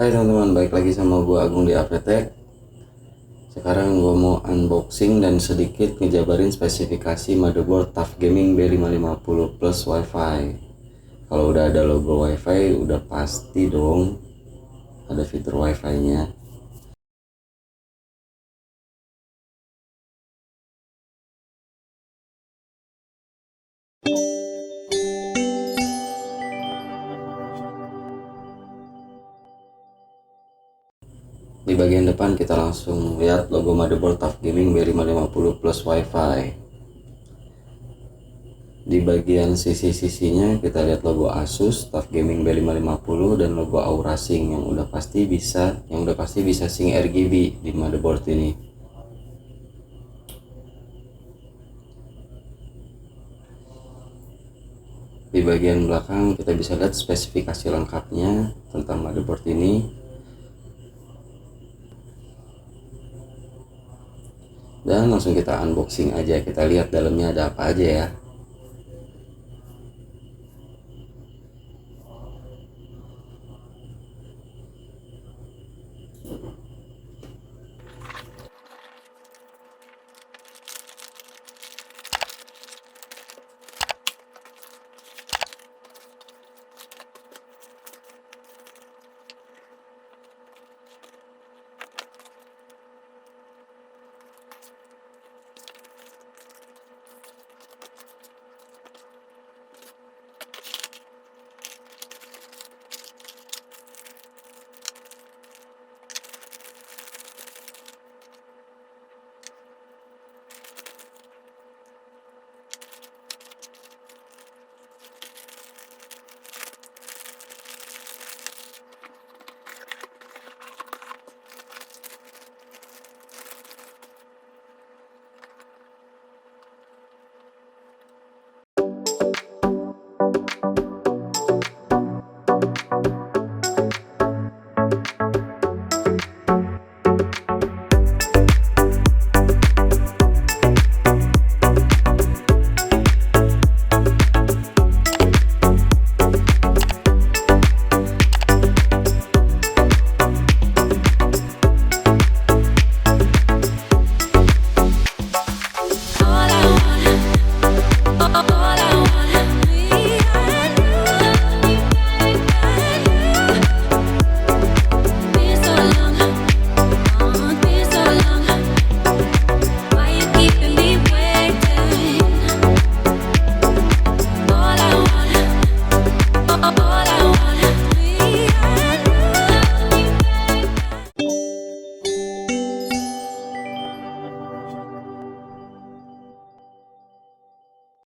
Hai teman-teman, balik lagi sama gue Agung di APTech. Sekarang gue mau unboxing dan sedikit ngejabarin spesifikasi motherboard TUF Gaming B550 plus Wifi. Kalau udah ada logo Wifi, udah pasti dong ada fitur Wifi-nya. Di bagian depan kita langsung lihat logo motherboard TUF Gaming B550 plus Wifi. Di bagian sisi-sisinya kita lihat logo Asus Tuf Gaming B550 dan logo Aura Sync yang udah pasti bisa sync RGB di motherboard ini. Di bagian belakang kita bisa lihat spesifikasi lengkapnya tentang motherboard ini. Dan langsung kita unboxing aja, kita lihat dalamnya ada apa aja ya.